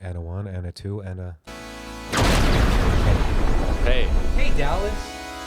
And a one, and a two, and a... Hey. Hey, Dallas.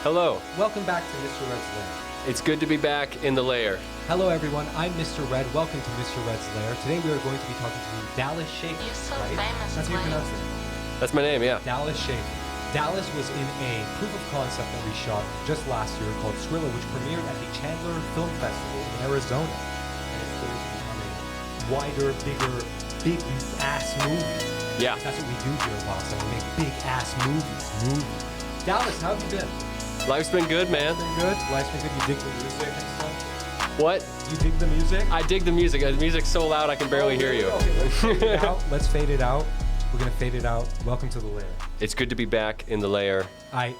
Hello. Welcome back to Mr. Red's Lair. It's good to be back in the Lair. Hello, everyone. I'm Mr. Red. Welcome to Mr. Red's Lair. Today we are going to be talking to Dallas Schaefer, You're so right? famous, That's how you Blake. pronounce it. That's my name, yeah. Dallas Schaefer. Dallas was in a proof of concept that we shot just last year called Skrilla, which premiered at the Chandler Film Festival in Arizona. And it's going to become a wider, bigger, big-ass movie. Yeah. That's what we do here in Boston. We make big-ass movies. Dallas, how have you been? Life's been good, man. Been good? Life's been good. You dig the music and stuff? What? You dig the music? I dig the music. The music's so loud I can barely hear you. Okay, let's fade it out. Let's fade it out. We're going to fade it out. Welcome to the Lair. It's good to be back in the Lair. I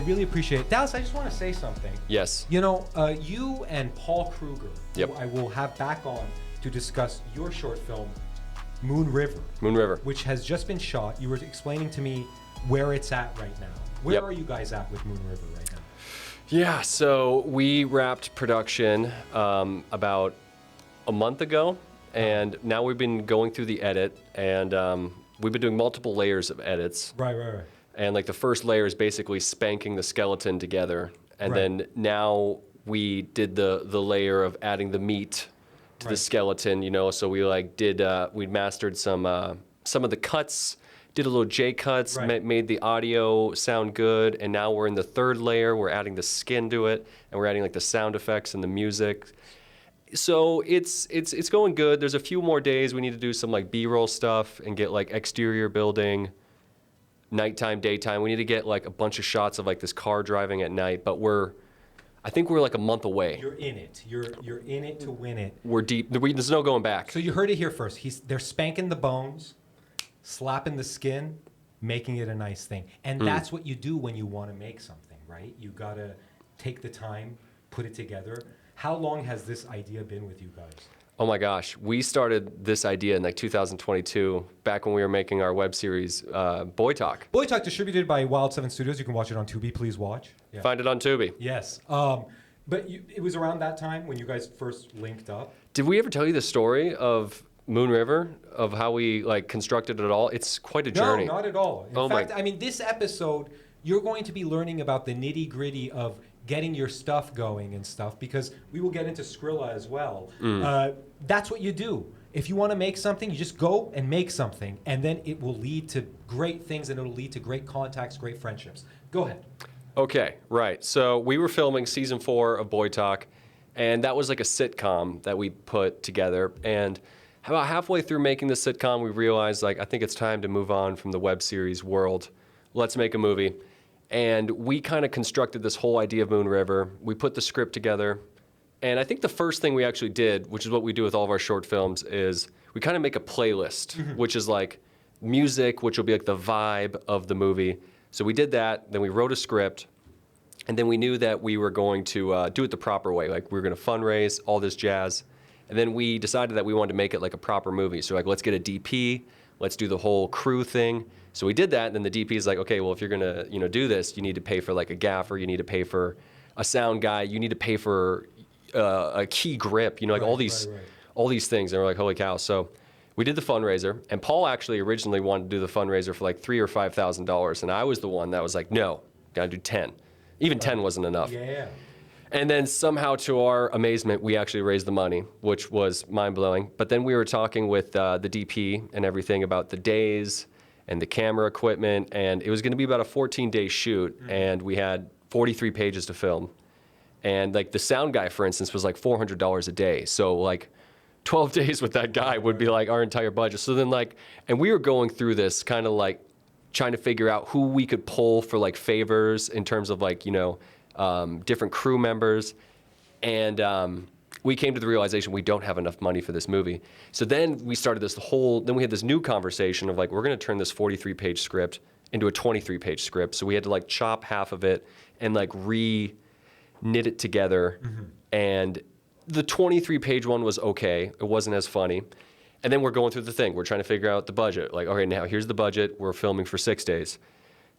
really appreciate it. Dallas, I just want to say something. Yes. You know, you and Paul Kruger, Yep. who I will have back on to discuss your short film, Moon River, Moon River. which has just been shot. You were explaining to me where it's at right now. Where Yep. are you guys at with Moon River right now? Yeah, so we wrapped production about a month ago, and now we've been going through the edit, and we've been doing multiple layers of edits. Right. And like the first layer is basically spanking the skeleton together, and Right. then now we did the layer of adding the meat to the Right. skeleton. You know, so we like did we mastered some of the cuts, did a little J cuts, Right. made the audio sound good, and now we're in the third layer. We're adding the skin to it, and we're adding like the sound effects and the music. So it's going good. There's a few more days. We need to do some like B-roll stuff and get like exterior building, nighttime, daytime. We need to get like a bunch of shots of like this car driving at night. But I think we're like a month away. You're in it. You're in it to win it. We're deep. There's no going back. So you heard it here first. They're spanking the bones, slapping the skin, making it a nice thing. And that's what you do when you want to make something, right? You got to take the time, put it together. How long has this idea been with you guys? Oh my gosh, we started this idea in like 2022, back when we were making our web series, Boy Talk. Boy Talk, distributed by Wild 7 Studios. You can watch it on Tubi. Please watch. Yeah. Find it on Tubi. Yes. But it was around that time when you guys first linked up. Did we ever tell you the story of Moon River, of how we like constructed it all? It's quite a journey. No, not at all. In Oh my- fact, I mean, this episode, you're going to be learning about the nitty-gritty of getting your stuff going and stuff, because we will get into Skrilla as well. That's what you do. If you want to make something, you just go and make something, and then it will lead to great things, and it'll lead to great contacts, great friendships. Go ahead. Okay, right. So we were filming season 4 of Boy Talk, and that was like a sitcom that we put together. And about halfway through making the sitcom, we realized, like, I think it's time to move on from the web series world. Let's make a movie. And we kind of constructed this whole idea of Moon River. We put the script together. And I think the first thing we actually did, which is what we do with all of our short films, is we kind of make a playlist, which is like music, which will be like the vibe of the movie. So we did that, then we wrote a script, and then we knew that we were going to do it the proper way. Like we were going to fundraise, all this jazz. And then we decided that we wanted to make it like a proper movie. So like, let's get a DP, let's do the whole crew thing. So we did that, and then the DP is like, okay, well, if you're gonna, do this, you need to pay for like a gaffer, you need to pay for a sound guy, you need to pay for a key grip, like all these things. And we're like, holy cow! So we did the fundraiser, and Paul actually originally wanted to do the fundraiser for like $3,000 or $5,000, and I was the one that was like, no, gotta do 10. Even 10 wasn't enough. Yeah. And then somehow, to our amazement, we actually raised the money, which was mind-blowing. But then we were talking with the DP and everything about the days and the camera equipment, and it was going to be about a 14-day shoot, and we had 43 pages to film. And like the sound guy, for instance, was like $400 a day. So like 12 days with that guy would be like our entire budget. So then and we were going through this kind of like trying to figure out who we could pull for like favors in terms of like, different crew members. And we came to the realization we don't have enough money for this movie. So then we started then we had this new conversation of like, we're gonna turn this 43-page script into a 23-page script. So we had to like chop half of it and like knit it together. And the 23-page one was okay. It wasn't as funny. And then we're going through the thing. We're trying to figure out the budget. Like, okay, now here's the budget. We're filming for 6 days.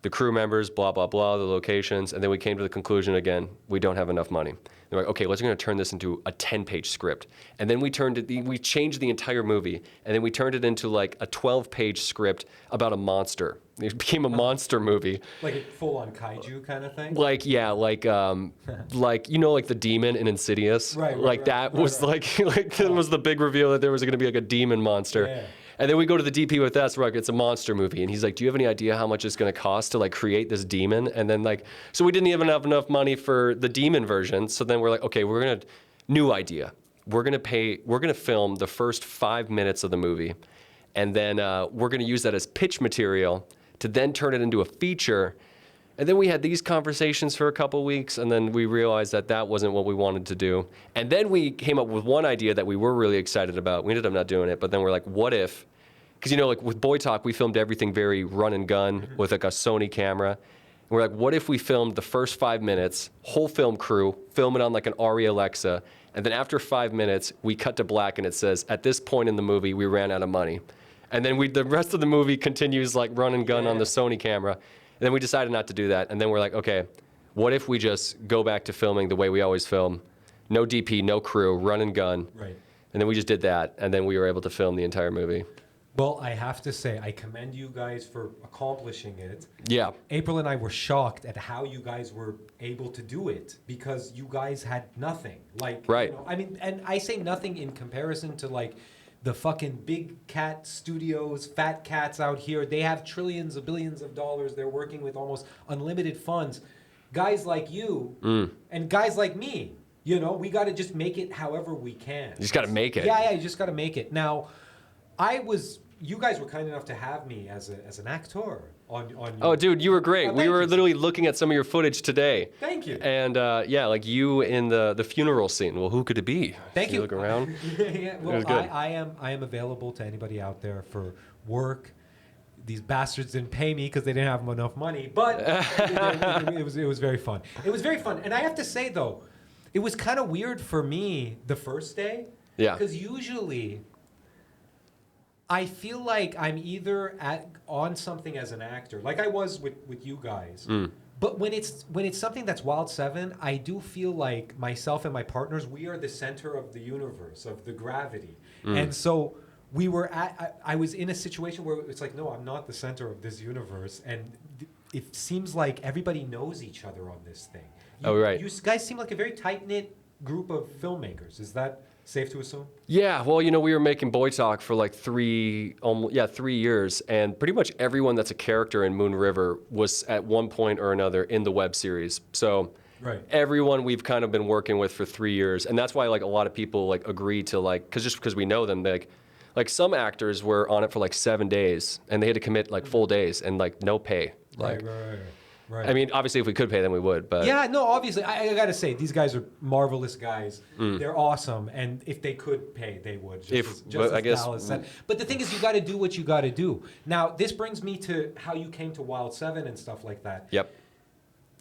the crew members, blah, blah, blah, the locations. And then we came to the conclusion again, we don't have enough money. They're like, okay, let's going to turn this into a 10-page script. And then we changed the entire movie. And then we turned it into like a 12-page script about a monster. It became a monster movie. Like a full-on kaiju kind of thing? Like, yeah, like, like, you know, like the demon in Insidious? Right, like right, that right, was right. like that was the big reveal that there was going to be like a demon monster. Yeah. And then we go to the DP with us, we're like, it's a monster movie. And he's like, do you have any idea how much it's going to cost to like create this demon? And then like, so we didn't even have enough money for the demon version. So then we're like, okay, new idea. We're going to film the first 5 minutes of the movie. And then we're going to use that as pitch material to then turn it into a feature. And then we had these conversations for a couple weeks, and then we realized that that wasn't what we wanted to do. And then we came up with one idea that we were really excited about. We ended up not doing it, but then we're like, what if, because you know, like with Boy Talk, we filmed everything very run and gun with like a Sony camera. And we're like, what if we filmed the first 5 minutes, whole film crew, film it on like an Arri Alexa, and then after 5 minutes, we cut to black and it says, at this point in the movie, we ran out of money. And then the rest of the movie continues like run and gun on the Sony camera. And then we decided not to do that. And then we're like, okay, what if we just go back to filming the way we always film? No DP, no crew, run and gun. Right. And then we just did that. And then we were able to film the entire movie. Well, I have to say, I commend you guys for accomplishing it. Yeah. April and I were shocked at how you guys were able to do it because you guys had nothing. Like, right. You know, I mean, and I say nothing in comparison to like the fucking big cat studios, fat cats out here. They have trillions of billions of dollars. They're working with almost unlimited funds. Guys like you and guys like me, you know, we got to just make it however we can. You just got to make it. Yeah, you just got to make it. Now, you guys were kind enough to have me as an actor on your, oh, dude, you were great. We were you. literally looking at some of your footage today. Thank you. And yeah, like you in the funeral scene. Well, who could it be? Thank you. Look around. Yeah, well, It was good. I am available to anybody out there for work. These bastards didn't pay me because they didn't have enough money, but it was very fun. It was very fun, and I have to say though, it was kind of weird for me the first day. Yeah. Because usually, I feel like I'm either on something as an actor, like I was with you guys. But when it's something that's Wild 7, I do feel like myself and my partners, we are the center of the universe, of the gravity. And so I was in a situation where it's like, no, I'm not the center of this universe. And it seems like everybody knows each other on this thing. Right. You guys seem like a very tight-knit group of filmmakers. Is that safe to assume? Yeah, well, you know, we were making Boy Talk for like 3 years, and pretty much everyone that's a character in Moon River was at one point or another in the web series. So right. Everyone we've kind of been working with for 3 years, and that's why like a lot of people like agree to like, because we know them, like some actors were on it for like 7 days, and they had to commit like full days and like no pay. Like, right. I mean, obviously, if we could pay them, we would. But yeah, no, obviously, I gotta say, these guys are marvelous guys. They're awesome, and if they could pay, they would. Just as Dallas said. But the thing is, you got to do what you got to do. Now, this brings me to how you came to Wild 7 and stuff like that. Yep.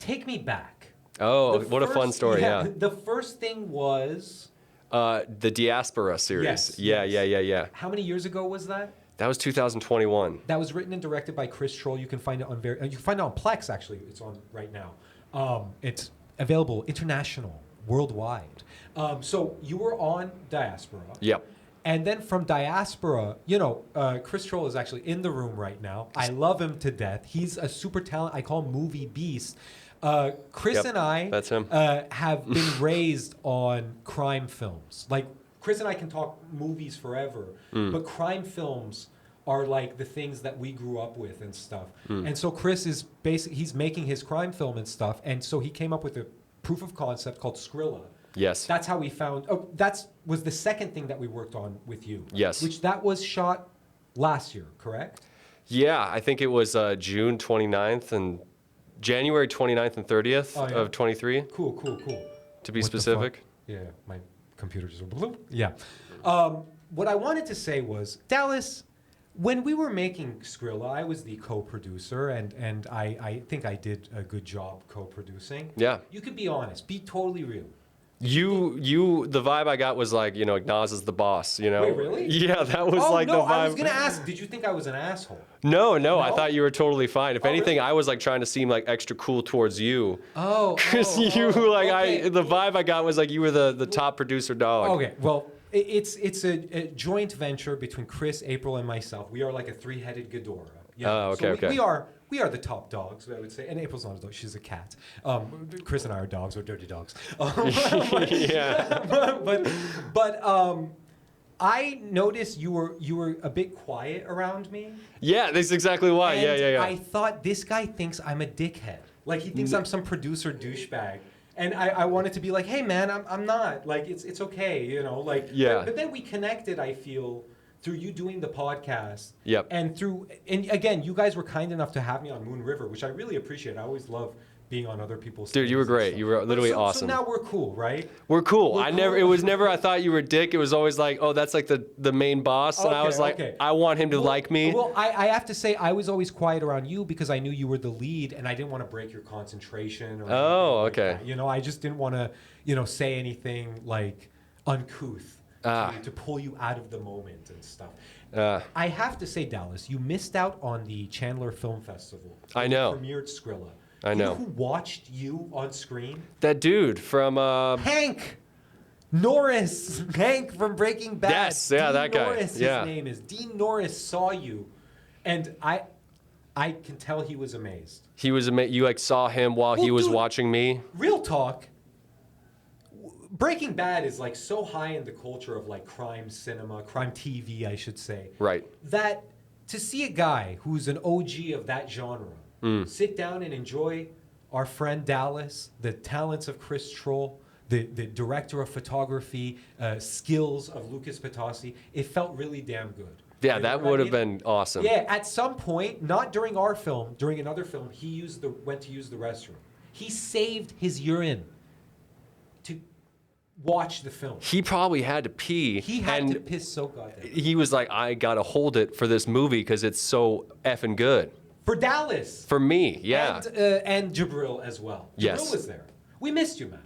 Take me back. Oh, what a fun story! Yeah. The first thing was the Diaspora series. Yes. Yeah. How many years ago was that? That was 2021. That was written and directed by Chris Troll. You can find it on you can find it on Plex. Actually, it's on right now. It's available international, worldwide. So you were on Diaspora. Yep. And then from Diaspora, you know, Chris Troll is actually in the room right now. I love him to death. He's a super talent. I call him Movie Beast. Chris and I that's him. Have been raised on crime films. Like, Chris and I can talk movies forever, but crime films are like the things that we grew up with and stuff. And so Chris is he's making his crime film and stuff, and so he came up with a proof of concept called Skrilla. Yes. That's how we found. Oh, was the second thing that we worked on with you. Yes. Which that was shot last year, correct? Yeah, I think it was June 29th and January 29th and 30th of 23. Cool. To be specific. Yeah, my computer just blew. Yeah. What I wanted to say was, Dallas, when we were making Skrilla, I was the co-producer, and I think I did a good job co-producing. Yeah. You could be honest. Be totally real. The vibe I got was like, like Nas is the boss, Wait, really? Yeah, that was like no, the vibe. I was gonna ask. Did you think I was an asshole? No, I No? thought you were totally fine. If anything, really? I was like trying to seem like extra cool towards you. Oh, Because okay. the vibe I got was like you were the top producer dog. Okay, well, it's a joint venture between Chris, April, and myself. We are like a three-headed Ghidorah. Oh, okay, so okay. We are the top dogs, I would say. And April's not a dog; she's a cat. Chris and I are dogs. We're dirty dogs. Yeah. But I noticed you were a bit quiet around me. Yeah, that's exactly why. And Yeah. I thought this guy thinks I'm a dickhead. Like he thinks I'm some producer douchebag. And I wanted to be like, hey man, I'm not. Like it's okay, like Yeah. But then we connected, I feel, through you doing the podcast. Yep. And again, you guys were kind enough to have me on Moon River, which I really appreciate. I always love being on other people's Dude, you were things and great. stuff. You were literally so awesome. So now we're cool, right? We're cool. We're cool. It was never I thought you were a dick. It was always like, oh, that's like the main boss. And I was like, okay. I want him to like me. Well, I have to say, I was always quiet around you because I knew you were the lead, and I didn't want to break your concentration. Or Oh, anything like okay. that. I just didn't want to, say anything like uncouth to pull you out of the moment and stuff. I have to say, Dallas, you missed out on the Chandler Film Festival. I know. Premiered Skrilla. I know. You know who watched you on screen? That dude from Hank Norris. Hank from Breaking Bad. Yes, yeah, Dean that guy. Norris, Yeah. his name is. Dean Norris saw you, and I can tell he was amazed. he was you like saw him while he Well, was dude, watching me. Real talk. Breaking Bad is like so high in the culture of like crime cinema, crime TV, I should say. Right. That to see a guy who's an OG of that genre sit down and enjoy our friend Dallas, the talents of Chris Troll, the director of photography, skills of Lucas Pitassi, it felt really damn good. Yeah, You know that what I would have mean? been awesome. Yeah, at some point, not during our film, during another film, he went to use the restroom. He saved his urine to watch the film. He probably had to pee. He had and to piss so goddamn. he was like, I gotta hold it for this movie because it's so effing good. For Dallas. For me, yeah. And Jabril as well. Yes. Jabril was there. We missed you, man.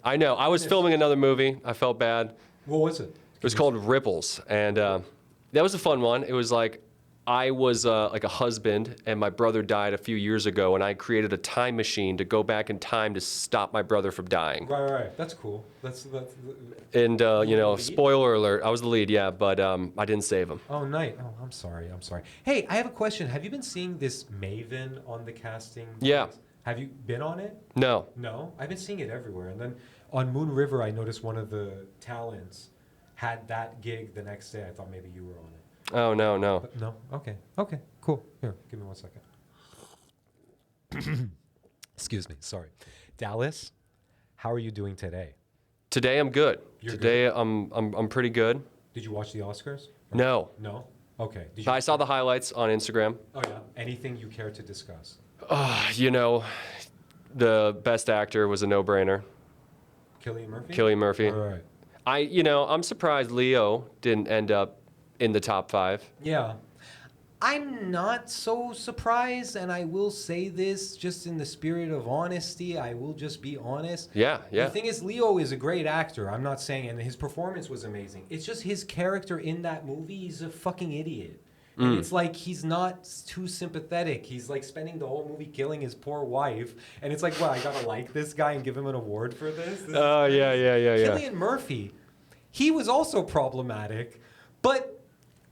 I know. I was filming another movie. I felt bad. What was it? It was called Ripples, and that was a fun one. It was like I was like a husband, and my brother died a few years ago, and I created a time machine to go back in time to stop my brother from dying. Right. That's cool. That's And the lead? spoiler alert, I was the lead, yeah, but I didn't save him. Oh, nice. Oh, I'm sorry. Hey, I have a question. Have you been seeing this Maven on the casting? Yeah. Have you been on it? No. No? I've been seeing it everywhere. And then on Moon River, I noticed one of the talents had that gig the next day. I thought maybe you were on it. Oh, no. But no? Okay, cool. Here, give me 1 second. Excuse me, sorry. Dallas, how are you doing today? Today I'm good. You're Today I'm pretty good. Did you watch the Oscars? No. No? Okay. Did I saw the highlights on Instagram. Oh, yeah? Anything you care to discuss? The best actor was a no-brainer. Cillian Murphy? Cillian Murphy. All right. I'm surprised Leo didn't end up in the top 5. Yeah. I'm not so surprised, and I will say this just in the spirit of honesty. I will just be honest. Yeah. The thing is, Leo is a great actor. I'm not saying, and his performance was amazing. It's just his character in that movie, he's a fucking idiot. And it's like he's not too sympathetic. He's like spending the whole movie killing his poor wife. And it's like, well, I gotta like this guy and give him an award for this? Oh, yeah. Cillian Murphy, he was also problematic, but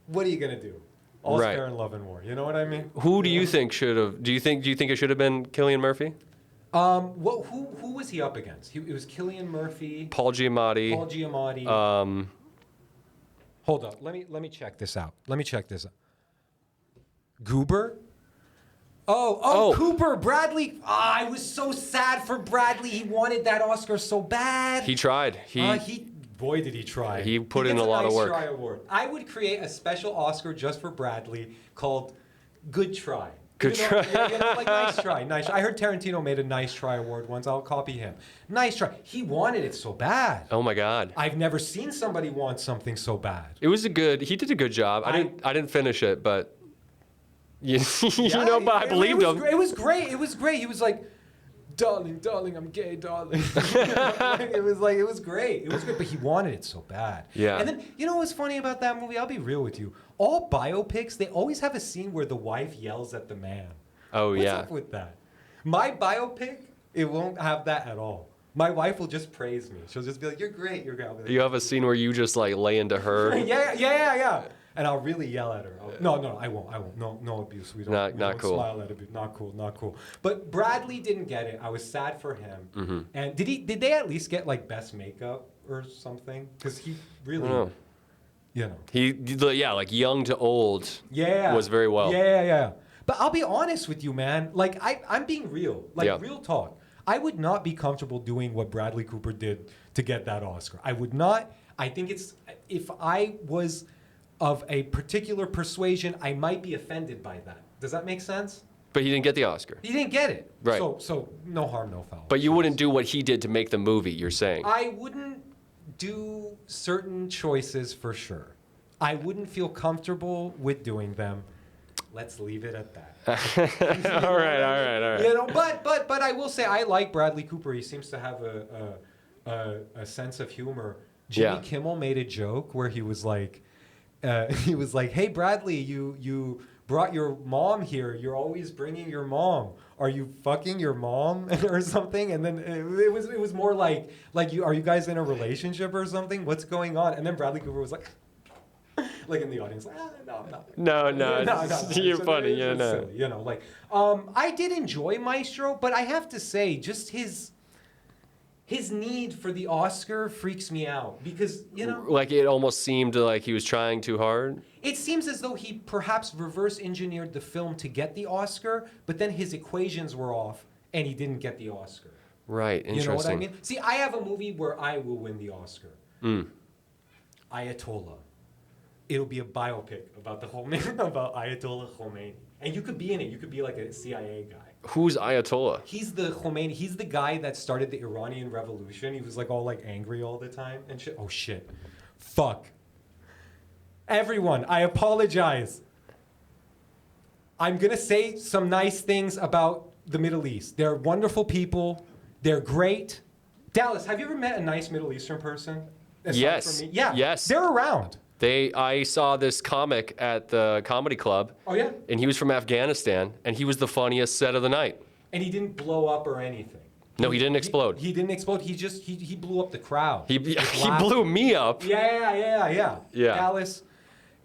what are you gonna do? All's Right. fair in love and war. You know what I mean? Who do you think should have? Do you think it should have been Cillian Murphy? Who was he up against? It was Cillian Murphy, Paul Giamatti. Paul Giamatti. Hold up. Let me check this out. Goober? Oh, Cooper, Bradley. I was so sad for Bradley. He wanted that Oscar so bad. He tried. Boy, did he try. He put in gets a lot of Nice work. Try award. I would create a special Oscar just for Bradley called Good Try. Good You know, try. like nice try. I heard Tarantino made a Nice Try award once. I'll copy him. Nice try. He wanted it so bad. Oh my God. I've never seen somebody want something so bad. He did a good job. I didn't finish it, but but I believed him. It was great. He was like, darling, I'm gay, darling. It was great. It was good, but he wanted it so bad. Yeah. And then, you know what's funny about that movie? I'll be real with you. All biopics, they always have a scene where the wife yells at the man. Oh, What's yeah. up with that? My biopic, it won't have that at all. My wife will just praise me. She'll just be like, "You're great, you're great." I'll be like, You have a scene where you just like lay into her. yeah. And I'll really yell at her. No, I won't. No abuse. We don't. Not we don't cool. Smile at abuse. Not cool. But Bradley didn't get it. I was sad for him. Mm-hmm. And did they at least get like best makeup or something? Because he really, Oh. you know. Yeah, like young to old. Yeah. Was very well. Yeah. But I'll be honest with you, man. Like I'm being real. Like Yeah. real talk. I would not be comfortable doing what Bradley Cooper did to get that Oscar. I would not. I think if I was of a particular persuasion, I might be offended by that. Does that make sense? But he didn't get the Oscar. He didn't get it. Right. So no harm, no foul. But you wouldn't do what he did to make the movie, you're saying. I wouldn't do certain choices for sure. I wouldn't feel comfortable with doing them. Let's leave it at that. All right. You know, but I will say I like Bradley Cooper. He seems to have a sense of humor. Jimmy Kimmel made a joke where he was like, "Hey Bradley, you brought your mom here. You're always bringing your mom. Are you fucking your mom or something?" And then it was more like are you guys in a relationship or something? What's going on? And then Bradley Cooper was like. Like in the audience, like, no, I'm not. No, you're funny. It's Yeah, no. silly, you know, like, I did enjoy Maestro, but I have to say, just his need for the Oscar freaks me out because, you know. Like it almost seemed like he was trying too hard. It seems as though he perhaps reverse engineered the film to get the Oscar, but then his equations were off and he didn't get the Oscar. Right, interesting. You know what I mean? See, I have a movie where I will win the Oscar. Ayatollah. It'll be a biopic about about Ayatollah Khomeini, and you could be in it. You could be like a CIA guy. Who's Ayatollah? He's the Khomeini. He's the guy that started the Iranian Revolution. He was like all like angry all the time and shit. Oh shit, fuck. Everyone, I apologize. I'm gonna say some nice things about the Middle East. They're wonderful people. They're great. Dallas, have you ever met a nice Middle Eastern person? Aside Yes. from me? Yeah. Yes. They're around. I saw this comic at the comedy club. Oh yeah. And he was from Afghanistan, and he was the funniest set of the night. And he didn't blow up or anything. No, he didn't explode. He didn't explode. He blew up the crowd. He blew me up. Yeah. Yeah. Dallas,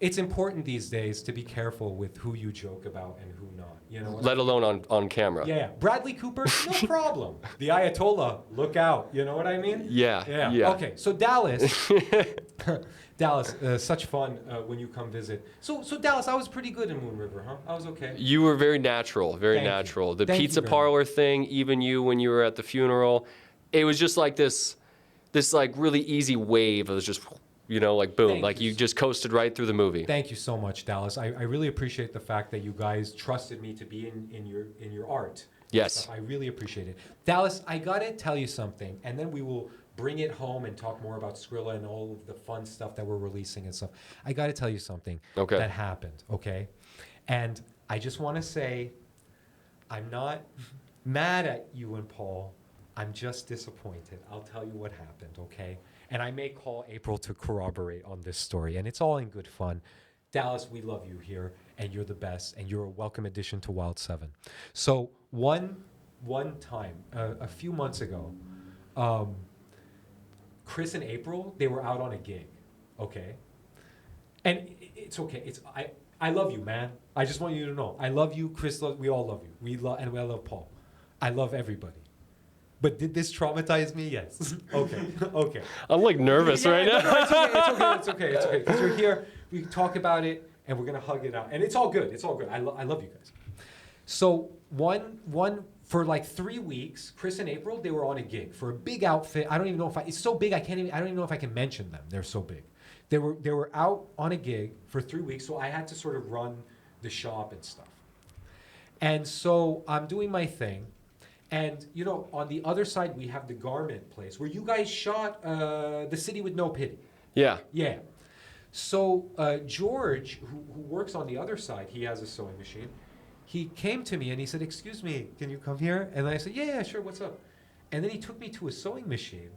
it's important these days to be careful with who you joke about and who not. You know. Let alone on camera. Yeah. Bradley Cooper, no problem. The Ayatollah, look out. You know what I mean? Yeah. Okay. So Dallas. Dallas, such fun when you come visit. So Dallas, I was pretty good in Moon River, huh? I was okay. You were very natural, very Thank you. natural. The Thank you pizza very parlor thing, even you when you were at the funeral, it was just like this like really easy wave. It was just, like boom, Thank like you. you just coasted right through the movie. Thank you so much, Dallas. I really appreciate the fact that you guys trusted me to be in your art. Yes. I really appreciate it. Dallas, I gotta tell you something, and then we will bring it home and talk more about Skrilla and all of the fun stuff that we're releasing and stuff. I gotta tell you something that happened, okay? And I just wanna say, I'm not mad at you and Paul. I'm just disappointed. I'll tell you what happened, okay? And I may call April to corroborate on this story, and it's all in good fun. Dallas, we love you here, and you're the best, and you're a welcome addition to Wild 7. So one time, a few months ago, Chris and April, they were out on a gig, okay? And it's okay. I love you, man. I just want you to know. I love you, Chris. We all love you. And we love Paul. I love everybody. But did this traumatize me? Yes. Okay. I'm like nervous right now. No, it's okay. Because we're here, we talk about it, and we're gonna hug it out, and it's all good. I love you guys. So for like 3 weeks, Chris and April, they were on a gig for a big outfit. I don't even know it's so big. I don't even know if I can mention them. They're so big. They were out on a gig for 3 weeks, so I had to sort of run the shop and stuff. And so I'm doing my thing. And, on the other side, we have the garment place where you guys shot The City with No Pity. Yeah. Yeah. So George, who works on the other side, he has a sewing machine. he came to me and he said, "Excuse me, can you come here?" And I said, "Yeah, sure. What's up?" And then he took me to a sewing machine,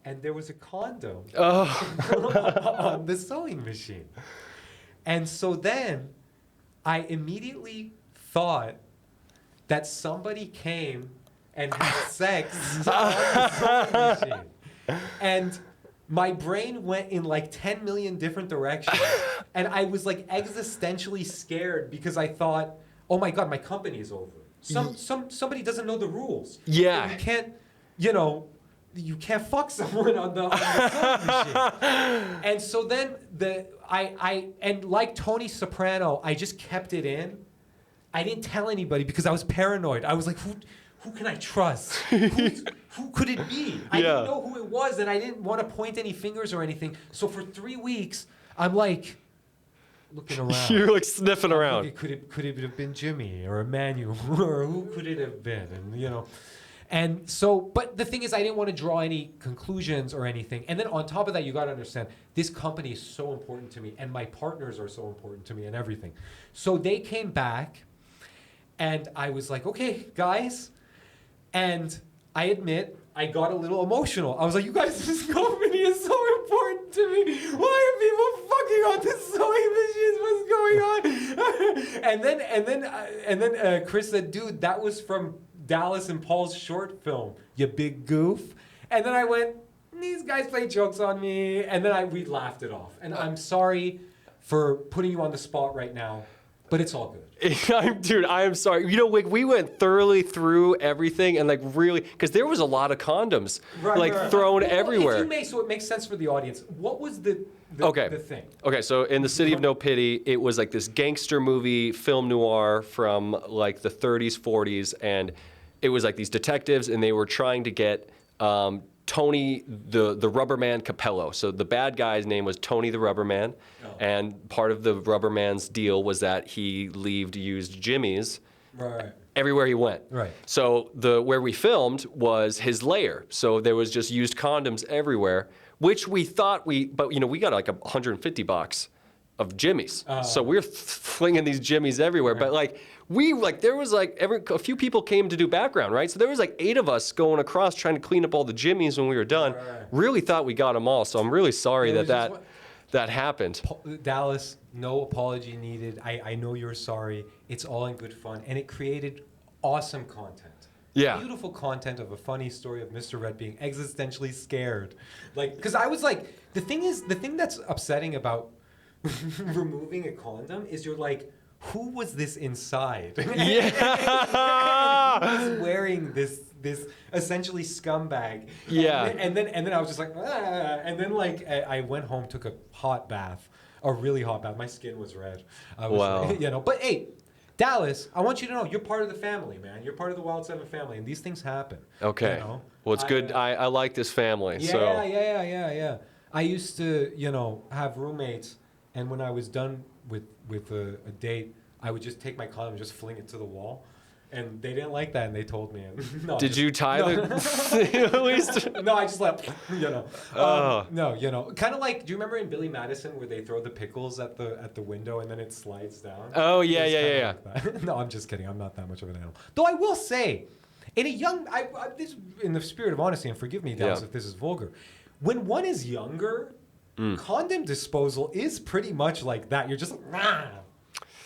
and there was a condom on the sewing machine. And so then I immediately thought that somebody came and had sex on the sewing machine. And my brain went in like 10 million different directions. And I was like existentially scared because I thought, oh my God, my company is over. Somebody doesn't know the rules. Yeah. You can't, you can't fuck someone on the sewing machine. And so then and like Tony Soprano, I just kept it in. I didn't tell anybody because I was paranoid. I was like, who can I trust? Who could it be? I didn't know who it was, and I didn't want to point any fingers or anything. So for 3 weeks, I'm like looking around. You're like sniffing around. Could it have been Jimmy or Emmanuel or who could it have been? And and so, but the thing is, I didn't want to draw any conclusions or anything. And then on top of that, you got to understand, this company is so important to me, and my partners are so important to me and everything. So they came back, and I was like, okay, guys. And I admit, I got a little emotional. I was like, you guys, this company is so important to me. Why are people fucking on this sewing machines? What's going on? and then Chris said, dude, that was from Dallas and Paul's short film, you big goof. And then I went, these guys play jokes on me. And then we laughed it off. And I'm sorry for putting you on the spot right now, but it's all good. Dude, I am sorry. We went thoroughly through everything and really, because there was a lot of condoms thrown everywhere. If you may, so it makes sense for the audience. What was the thing? Okay, so in the City of No Pity, it was like this gangster movie, film noir from like the 30s, 40s, and it was like these detectives, and they were trying to get Tony the Rubberman Capello. So the bad guy's name was Tony the Rubberman, and part of the Rubberman's deal was that he leaved used jimmies everywhere he went. Right. So where we filmed was his lair. So there was just used condoms everywhere, which we thought we got like $150 of jimmies. So we're flinging these jimmies everywhere, but there was a few people came to do background, right? So there was like 8 of us going across trying to clean up all the jimmies when we were done. Really thought we got them all, so I'm really sorry that happened. Dallas, no apology needed. I know you're sorry. It's all in good fun, and it created awesome content. Yeah. Beautiful content of a funny story of Mr. Red being existentially scared. Because I was like, the thing that's upsetting about removing a condom is you're like, who was this inside? Yeah. Who was wearing this essentially scumbag? Yeah. And then I was just like, ah. And then I went home, took a hot bath, a really hot bath. My skin was red. I was but hey, Dallas, I want you to know you're part of the family, man. You're part of the Wild 7 family, and these things happen. Okay. Well, it's good. I like this family. Yeah. I used to, have roommates, and when I was done with a date, I would just take my condom and just fling it to the wall. And they didn't like that, and they told me. Did you tie the... at least? No, I just left, No, kind of like, do you remember in Billy Madison where they throw the pickles at the window and then it slides down? Oh, yeah. Like no, I'm just kidding. I'm not that much of an animal. Though I will say, in the spirit of honesty, and forgive me, Dallas, if this is vulgar, when one is younger, condom disposal is pretty much like that. You're just like,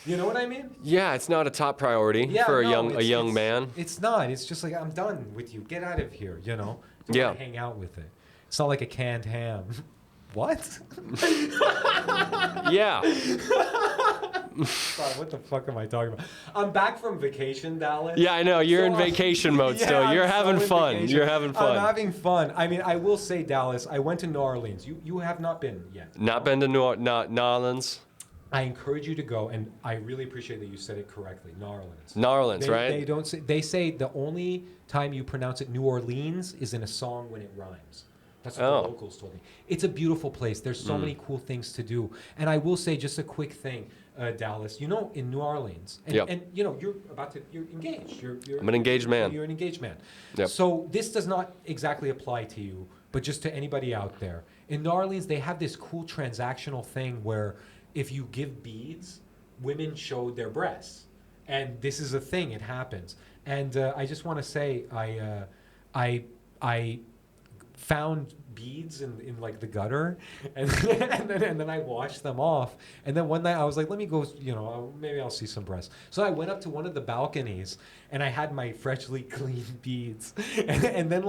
you know what I mean? Yeah, it's not a top priority for a young man. It's not. It's just like, I'm done with you. Get out of here, Don't want to hang out with it. It's not like a canned ham. What? Yeah. God, what the fuck am I talking about? I'm back from vacation, Dallas. Yeah, I know. You're in vacation mode still. You're having fun. Vacation. You're having fun. I'm having fun. I mean, I will say, Dallas, I went to New Orleans. You have not been yet. Not been to New Orleans? I encourage you to go, and I really appreciate that you said it correctly. New Orleans, right? They say the only time you pronounce it New Orleans is in a song when it rhymes. That's what the locals told me. It's a beautiful place. There's so many cool things to do. And I will say just a quick thing, Dallas. In New Orleans, and you're engaged. I'm an engaged man. You're an engaged man. Yep. So this does not exactly apply to you, but just to anybody out there. In New Orleans, they have this cool transactional thing where if you give beads, women show their breasts. and this is a thing. It happens. And I just want to say, I found beads in like the gutter, and then I washed them off. And then one night I was like, let me go, maybe I'll see some breasts. So I went up to one of the balconies, and I had my freshly cleaned beads, and then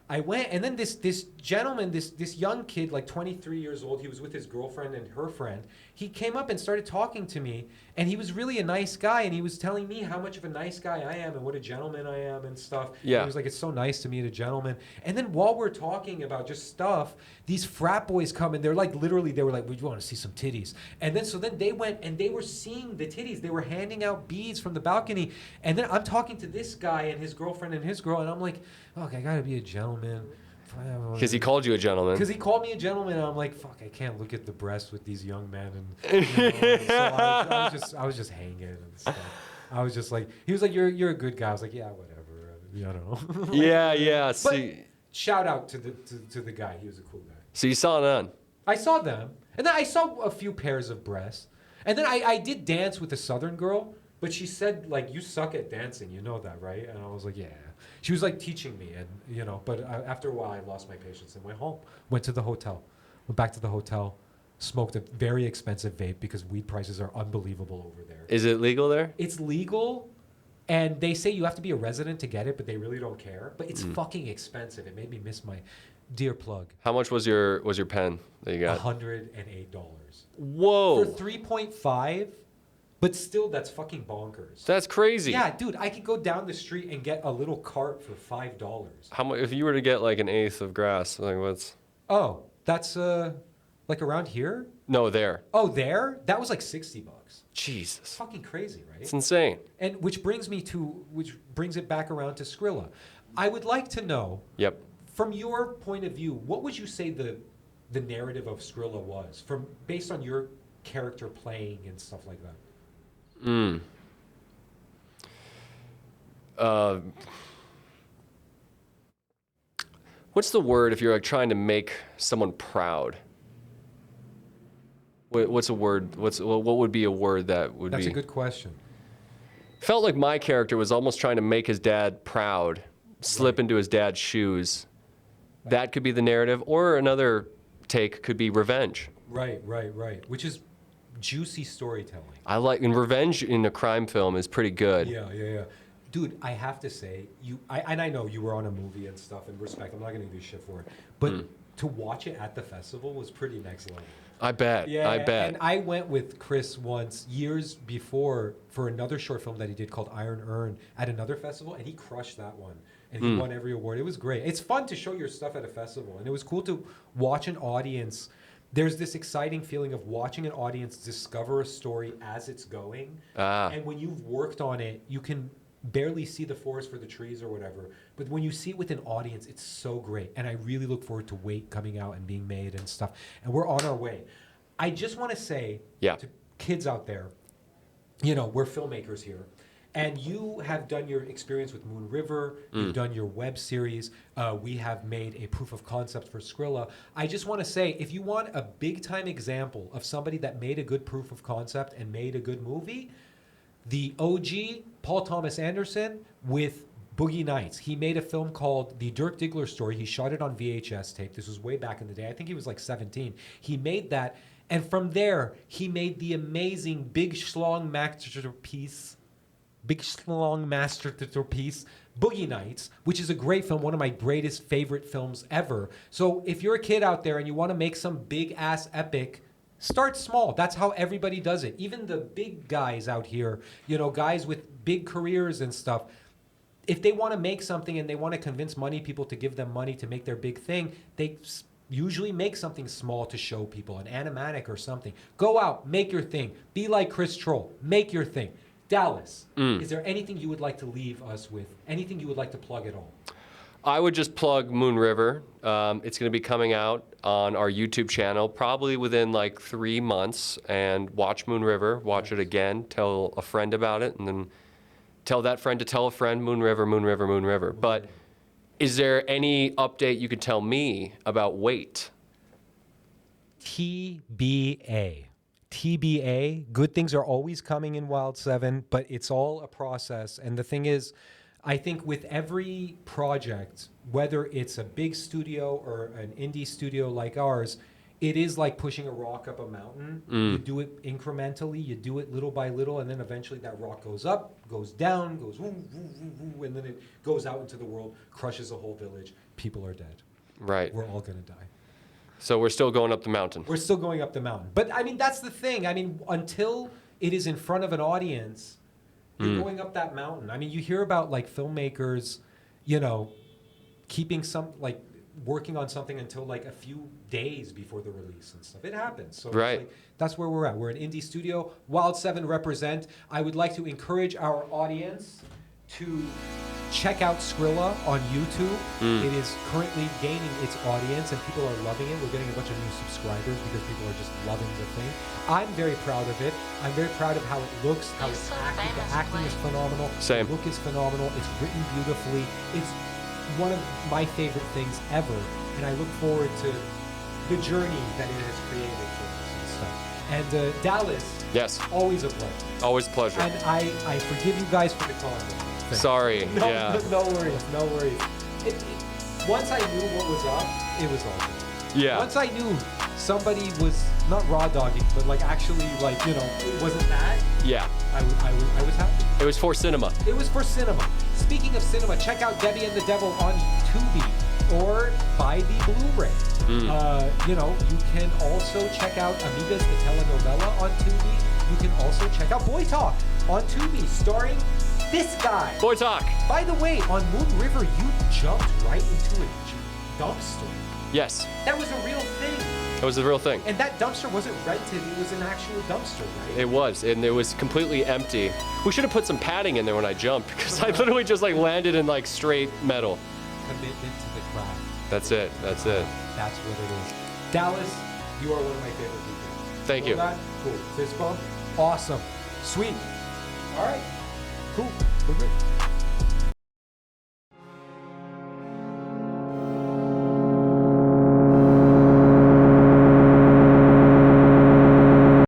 I went, and then this gentleman, this young kid, like 23 years old, he was with his girlfriend and her friend. He came up and started talking to me, and he was really a nice guy, and he was telling me how much of a nice guy I am and what a gentleman I am and stuff. Yeah. And he was like, it's so nice to meet a gentleman. And then while we're talking about just stuff, these frat boys come, and they're like, literally, they were like, we want to see some titties. And then they went, and they were seeing the titties. They were handing out beads from the balcony. And then I'm talking to this guy and his girlfriend and his girl, and I'm like, fuck, I gotta be a gentleman. Because he called you a gentleman. Because he called me a gentleman, and I'm like, fuck, I can't look at the breasts with these young men. And so I was just hanging and stuff. I was just like, he was like, you're a good guy. I was like, yeah, whatever. I don't know. Yeah. But See, shout out to the guy. He was a cool guy. so you saw none. I saw them, and then I saw a few pairs of breasts, and then I did dance with a Southern girl, but she said, like, you suck at dancing, you know that, right? And I was like, yeah. She was like teaching me, and but after a while I lost my patience and went home. Went back to the hotel, smoked a very expensive vape because weed prices are unbelievable over there. Is it legal there? It's legal, and they say you have to be a resident to get it, but they really don't care. But it's fucking expensive. It made me miss my dear plug. How much was your pen that you got? $108. Whoa. For 3.5. But still, that's fucking bonkers. That's crazy. Yeah, dude, I could go down the street and get a little cart for $5. How much if you were to get like an eighth of grass? Like what's? Oh, that's like around here? No, there. Oh, there? That was like $60. Jesus. Fucking crazy, right? It's insane. And which brings it back around to Skrilla. I would like to know. Yep. From your point of view, what would you say the narrative of Skrilla was, based on your character playing and stuff like that? What's the word if you're like trying to make someone proud? What's a word? What would be a word that would be? That's a good question. Felt like my character was almost trying to make his dad proud, slip into his dad's shoes. That could be the narrative, or another take could be revenge. Right. Which is juicy storytelling. And revenge in a crime film is pretty good. Yeah. Dude, I have to say, I know you were on a movie and stuff, and respect, I'm not going to give you shit for it, but to watch it at the festival was pretty next level. I bet. Yeah, I bet. And I went with Chris once, years before, for another short film that he did called Iron Urn at another festival, and he crushed that one. And he won every award. It was great. It's fun to show your stuff at a festival, and it was cool to watch an audience. There's this exciting feeling of watching an audience discover a story as it's going. And when you've worked on it, you can barely see the forest for the trees or whatever. But when you see it with an audience, it's so great. And I really look forward to Wait coming out and being made and stuff. And we're on our way. I just want to say to kids out there, we're filmmakers here. And you have done your experience with Moon River. You've done your web series. We have made a proof of concept for Skrilla. I just want to say, if you want a big-time example of somebody that made a good proof of concept and made a good movie, the OG, Paul Thomas Anderson, with Boogie Nights. He made a film called The Dirk Diggler Story. He shot it on VHS tape. This was way back in the day. I think he was like 17. He made that. And from there, he made the amazing Big Schlong masterpiece, Boogie Nights, which is a great film, one of my greatest favorite films ever. So if you're a kid out there and you want to make some big-ass epic, start small. That's how everybody does it. Even the big guys out here, guys with big careers and stuff, if they want to make something and they want to convince money people to give them money to make their big thing, they usually make something small to show people, an animatic or something. Go out, make your thing. Be like Chris Troll. Make your thing. Dallas, is there anything you would like to leave us with? Anything you would like to plug at all? I would just plug Moon River. It's going to be coming out on our YouTube channel probably within like 3 months. And watch Moon River, watch it again, tell a friend about it, and then tell that friend to tell a friend, Moon River, Moon River, Moon River. But is there any update you could tell me about Wait? TBA. TBA. Good things are always coming in Wild 7, but it's all a process. And the thing is, I think with every project, whether it's a big studio or an indie studio like ours, it is like pushing a rock up a mountain. You do it incrementally, you do it little by little, and then eventually that rock goes up, goes down, goes woo, woo, woo, woo, and then it goes out into the world, crushes a whole village. People are dead. Right. We're all going to die. So we're still going up the mountain. We're still going up the mountain. But I mean, that's the thing. I mean, until it is in front of an audience, you're going up that mountain. I mean, you hear about like filmmakers, you know, keeping like working on something until like a few days before the release and stuff. It happens. So Right. like, that's where we're at. We're an indie studio. Wild 7 represent. I would like to encourage our audience to check out Skrilla on YouTube. It is currently gaining its audience and people are loving it. We're getting a bunch of new subscribers because people are just loving the thing. I'm very proud of it. I'm very proud of how it looks, how it's acted. The acting is phenomenal. Same. The look is phenomenal. It's written beautifully. It's one of my favorite things ever. And I look forward to the journey that it has created for us and stuff. And Dallas, Yes. always a pleasure. Always a pleasure. And I forgive you guys for the condom thing. Sorry. No, Yeah. no worries, no worries. Once I knew what was up, it was all good. Yeah. Once I knew somebody was not raw dogging, but like actually like, you know, it wasn't that, Yeah. I was happy. It was for cinema. It was for cinema. Speaking of cinema, check out Debbie and the Devil on Tubi or buy the Blu-ray. You know, you can also check out Amigas the telenovela on Tubi. You can also check out Boy Talk on Tubi, starring this guy. Boy Talk. By the way, on Moon River, you jumped right into a dumpster. Yes. That was a real thing. It was the real thing. And that dumpster wasn't rented, it was an actual dumpster, right? It was, and it was completely empty. We should have put some padding in there when I jumped because I literally just like landed in like straight metal. Commitment to the craft. That's it. That's it. That's what it is. Dallas, you are one of my favorite people. Thank you. That? Cool. Fist bump. Awesome. Sweet. All right. Cool. We're good.